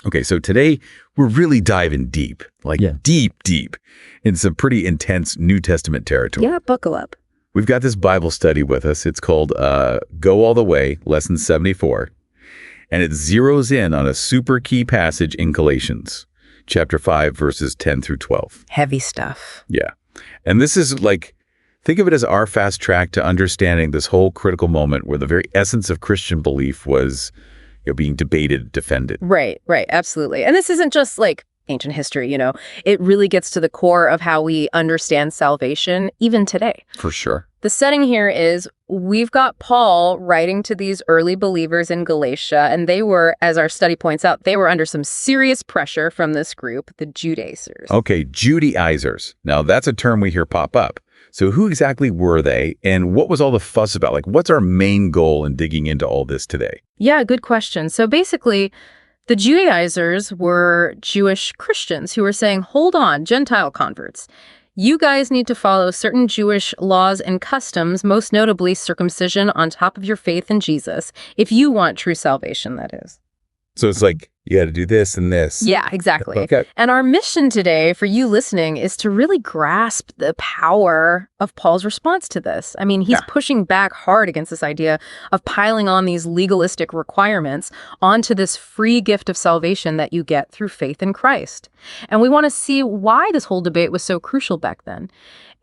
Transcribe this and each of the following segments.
Okay, so today we're really diving deep, like Yeah. deep in some pretty intense New Testament territory. Yeah, buckle up. We've got this Bible study with us. It's called Go All the Way, Lesson 74. And it zeroes in on a super key passage in Galatians, chapter 5, verses 10 through 12. Heavy stuff. Yeah. And this is like, think of it as our fast track to understanding this whole critical moment where the very essence of Christian belief was being debated, defended. Right, absolutely. And this isn't just like ancient history, It really gets to the core of how we understand salvation even today. For sure. The setting here is we've got Paul writing to these early believers in Galatia, and they were, as our study points out, they were under some serious pressure from this group, the Judaizers. Okay, Judaizers. Now, that's a term we hear pop up. So who exactly were they, and what was all the fuss about? Like, what's our main goal in digging into all this today? Yeah, good question. So basically, the Judaizers were Jewish Christians who were saying, hold on, Gentile converts. You guys need to follow certain Jewish laws and customs, most notably circumcision on top of your faith in Jesus, if you want true salvation, that is. So it's like, you got to do this and this. Yeah, exactly. Okay. And our mission today for you listening is to really grasp the power of Paul's response to this. I mean, he's pushing back hard against this idea of piling on these legalistic requirements onto this free gift of salvation that you get through faith in Christ. And we want to see why this whole debate was so crucial back then.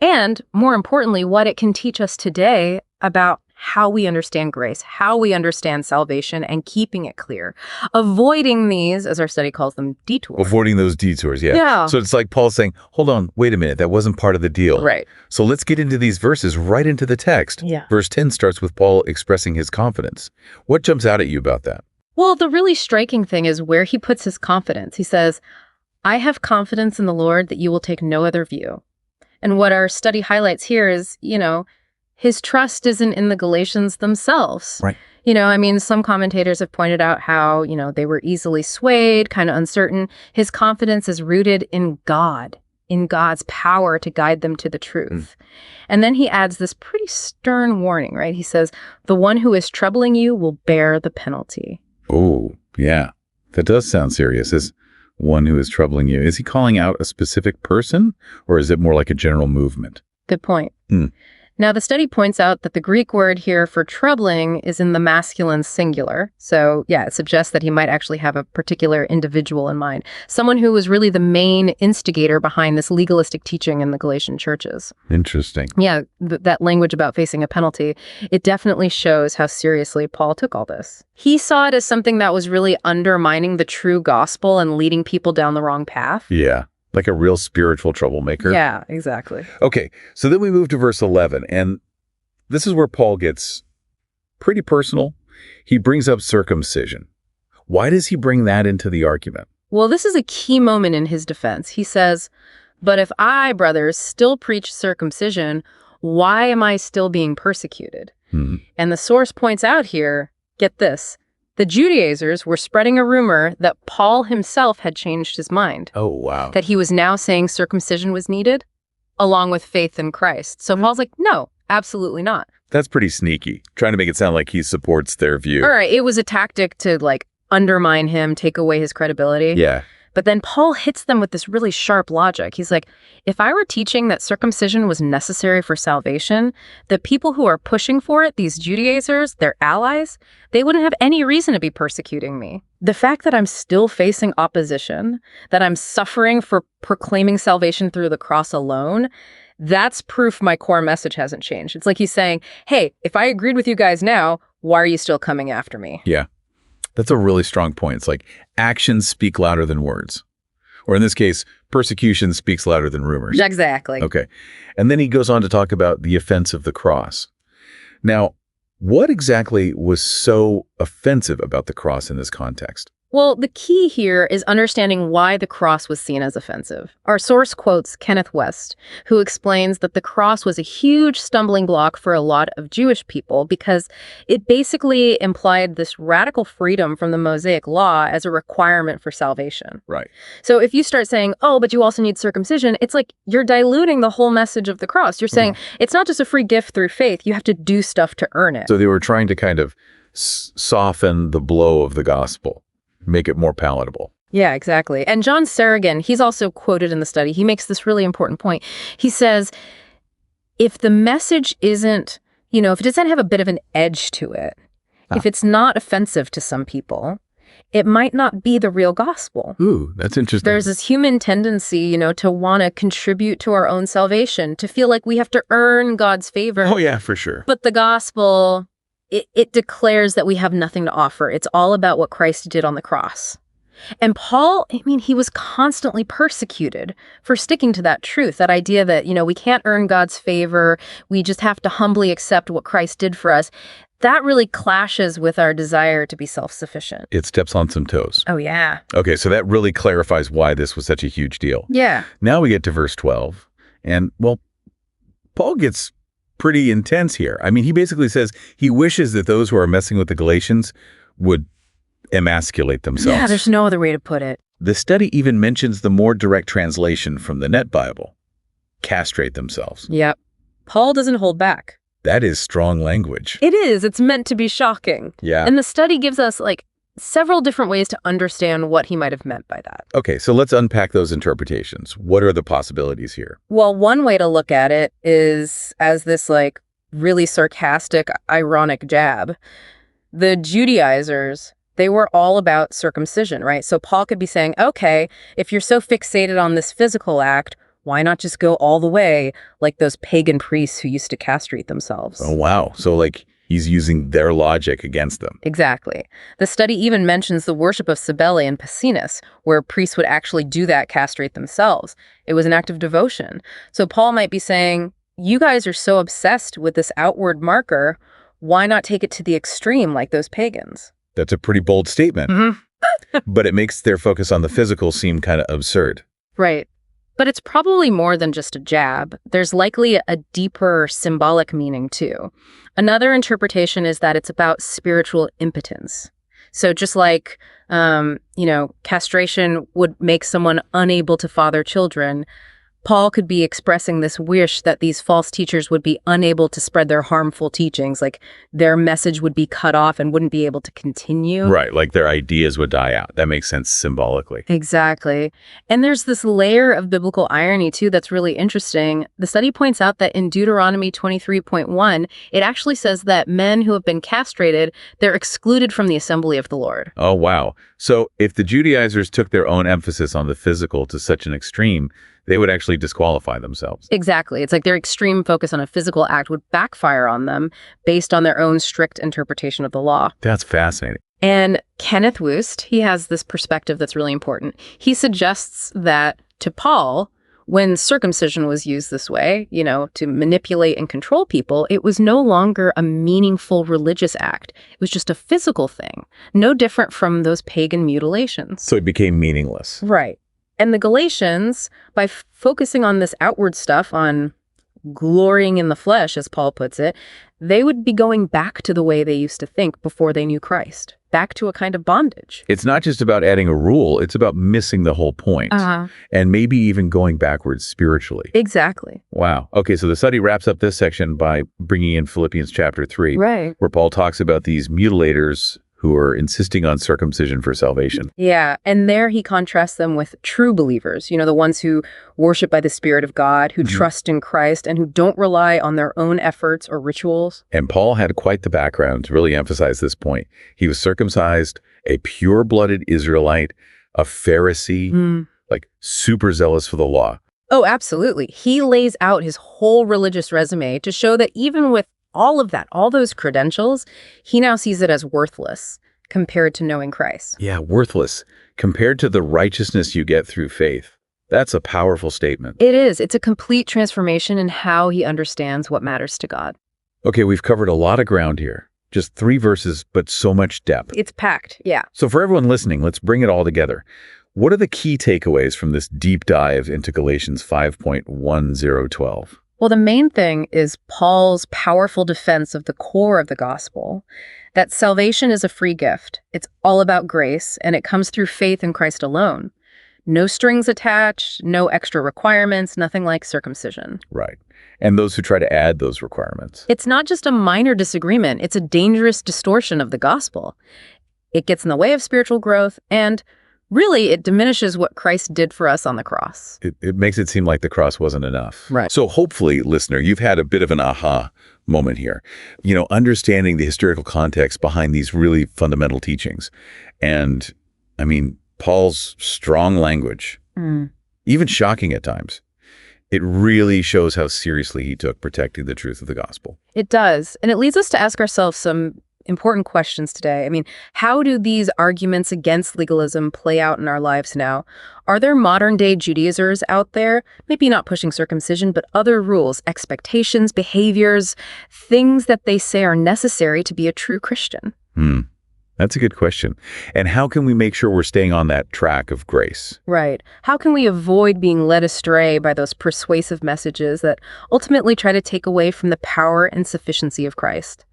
And more importantly, what it can teach us today about how we understand grace, how we understand salvation, and keeping it clear. Avoiding these, as our study calls them, detours. Avoiding those detours, yeah. Yeah. So it's like Paul saying, hold on, wait a minute, that wasn't part of the deal. Right. So let's get into these verses, right into the text. Yeah. Verse 10 starts with Paul expressing his confidence. What jumps out at you about that? Well, the really striking thing is where he puts his confidence. He says, I have confidence in the Lord that you will take no other view. And what our study highlights here is, his trust isn't in the Galatians themselves. Right. Some commentators have pointed out how, they were easily swayed, kind of uncertain. His confidence is rooted in God, in God's power to guide them to the truth. And then he adds this pretty stern warning, right? He says, the one who is troubling you will bear the penalty. Oh, yeah. That does sound serious. Is one who is troubling you. Is he calling out a specific person, or is it more like a general movement? Good point. Now, the study points out that the Greek word here for troubling is in the masculine singular. So, it suggests that he might actually have a particular individual in mind, someone who was really the main instigator behind this legalistic teaching in the Galatian churches. Interesting. Yeah, that language about facing a penalty, it definitely shows how seriously Paul took all this. He saw it as something that was really undermining the true gospel and leading people down the wrong path. Yeah. Like a real spiritual troublemaker. Yeah, exactly. Okay, so then we move to verse 11, and this is where Paul gets pretty personal. He brings up circumcision. Why does he bring that into the argument? Well, this is a key moment in his defense. He says, but if I, brothers, still preach circumcision, why am I still being persecuted? And the source points out here, get this, the Judaizers were spreading a rumor that Paul himself had changed his mind. Oh, wow. That he was now saying circumcision was needed, along with faith in Christ. So Paul's like, no, absolutely not. That's pretty sneaky, trying to make it sound like he supports their view. All right, it was a tactic to, undermine him, take away his credibility. Yeah. But then Paul hits them with this really sharp logic. He's like, if I were teaching that circumcision was necessary for salvation, the people who are pushing for it, these Judaizers, their allies, they wouldn't have any reason to be persecuting me. The fact that I'm still facing opposition, that I'm suffering for proclaiming salvation through the cross alone, that's proof my core message hasn't changed. It's like he's saying, hey, if I agreed with you guys now, why are you still coming after me? Yeah. That's a really strong point. It's like actions speak louder than words. Or in this case, persecution speaks louder than rumors. Exactly. Okay. And then he goes on to talk about the offense of the cross. Now, what exactly was so offensive about the cross in this context? Well, the key here is understanding why the cross was seen as offensive. Our source quotes Kenneth West, who explains that the cross was a huge stumbling block for a lot of Jewish people because it basically implied this radical freedom from the Mosaic Law as a requirement for salvation. Right. So if you start saying, oh, but you also need circumcision, it's like you're diluting the whole message of the cross. You're saying it's not just a free gift through faith. You have to do stuff to earn it. So they were trying to kind of soften the blow of the gospel. Make it more palatable. Yeah, exactly. And John Sarragan, he's also quoted in the study. He makes this really important point. He says, if the message isn't, if it doesn't have a bit of an edge to it, if it's not offensive to some people, it might not be the real gospel. Ooh, that's interesting. There's this human tendency, to want to contribute to our own salvation, to feel like we have to earn God's favor. Oh, yeah, for sure. But the gospel, it declares that we have nothing to offer. It's all about what Christ did on the cross. And Paul, he was constantly persecuted for sticking to that truth, that idea that, we can't earn God's favor. We just have to humbly accept what Christ did for us. That really clashes with our desire to be self-sufficient. It steps on some toes. Oh, yeah. Okay, so that really clarifies why this was such a huge deal. Yeah. Now we get to verse 12. And, well, Paul gets pretty intense here. He basically says he wishes that those who are messing with the Galatians would emasculate themselves. Yeah, there's no other way to put it. The study even mentions the more direct translation from the Net Bible. Castrate themselves. Yep. Paul doesn't hold back. That is strong language. It is. It's meant to be shocking. Yeah. And the study gives us, several different ways to understand what he might have meant by that. Okay, so let's unpack those interpretations. What are the possibilities here? Well, one way to look at it is as this, really sarcastic, ironic jab. The Judaizers, they were all about circumcision, right? So Paul could be saying, okay, if you're so fixated on this physical act, why not just go all the way like those pagan priests who used to castrate themselves? Oh, wow. So he's using their logic against them. Exactly. The study even mentions the worship of Cybele and Pacinus, where priests would actually do that, castrate themselves. It was an act of devotion. So Paul might be saying, you guys are so obsessed with this outward marker, why not take it to the extreme like those pagans? That's a pretty bold statement. Mm-hmm. But it makes their focus on the physical seem kind of absurd. Right. But it's probably more than just a jab. There's likely a deeper symbolic meaning, too. Another interpretation is that it's about spiritual impotence. So just like, castration would make someone unable to father children, Paul could be expressing this wish that these false teachers would be unable to spread their harmful teachings, like their message would be cut off and wouldn't be able to continue. Right, like their ideas would die out. That makes sense symbolically. Exactly. And there's this layer of biblical irony, too, that's really interesting. The study points out that in Deuteronomy 23.1, it actually says that men who have been castrated, they're excluded from the assembly of the Lord. Oh, wow. So if the Judaizers took their own emphasis on the physical to such an extreme, they would actually disqualify themselves. Exactly. It's like their extreme focus on a physical act would backfire on them based on their own strict interpretation of the law. That's fascinating. And Kenneth Wust, he has this perspective that's really important. He suggests that to Paul, when circumcision was used this way, to manipulate and control people, it was no longer a meaningful religious act. It was just a physical thing, no different from those pagan mutilations. So it became meaningless. Right. And the Galatians, by focusing on this outward stuff, on glorying in the flesh, as Paul puts it, they would be going back to the way they used to think before they knew Christ, back to a kind of bondage. It's not just about adding a rule, it's about missing the whole point. And maybe even going backwards spiritually. Exactly. Wow. Okay, so the study wraps up this section by bringing in Philippians chapter 3, right, where Paul talks about these mutilators who are insisting on circumcision for salvation. Yeah, and there he contrasts them with true believers, the ones who worship by the Spirit of God, who trust in Christ, and who don't rely on their own efforts or rituals. And Paul had quite the background to really emphasize this point. He was circumcised, a pure-blooded Israelite, a Pharisee, super zealous for the law. Oh, absolutely. He lays out his whole religious resume to show that even with all of that, all those credentials, he now sees it as worthless compared to knowing Christ. Yeah, worthless compared to the righteousness you get through faith. That's a powerful statement. It is. It's a complete transformation in how he understands what matters to God. Okay, we've covered a lot of ground here. Just 3 verses, but so much depth. It's packed, yeah. So for everyone listening, let's bring it all together. What are the key takeaways from this deep dive into Galatians 5.1012? Well, the main thing is Paul's powerful defense of the core of the gospel, that salvation is a free gift. It's all about grace, and it comes through faith in Christ alone. No strings attached, no extra requirements, nothing like circumcision. Right. And those who try to add those requirements. It's not just a minor disagreement. It's a dangerous distortion of the gospel. It gets in the way of spiritual growth, and Really, it diminishes what Christ did for us on the cross. It makes it seem like the cross wasn't enough. Right. So hopefully, listener, you've had a bit of an aha moment here. Understanding the historical context behind these really fundamental teachings. And, Paul's strong language, even shocking at times, it really shows how seriously he took protecting the truth of the gospel. It does. And it leads us to ask ourselves some important questions today. How do these arguments against legalism play out in our lives now? Are there modern-day Judaizers out there, maybe not pushing circumcision, but other rules, expectations, behaviors, things that they say are necessary to be a true Christian? That's a good question. And how can we make sure we're staying on that track of grace? Right. How can we avoid being led astray by those persuasive messages that ultimately try to take away from the power and sufficiency of Christ?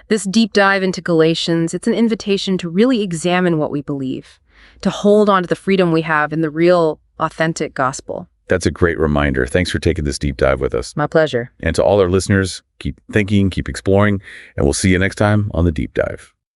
This deep dive into Galatians, it's an invitation to really examine what we believe, to hold on to the freedom we have in the real, authentic gospel. That's a great reminder. Thanks for taking this deep dive with us. My pleasure. And to all our listeners, keep thinking, keep exploring, and we'll see you next time on The Deep Dive.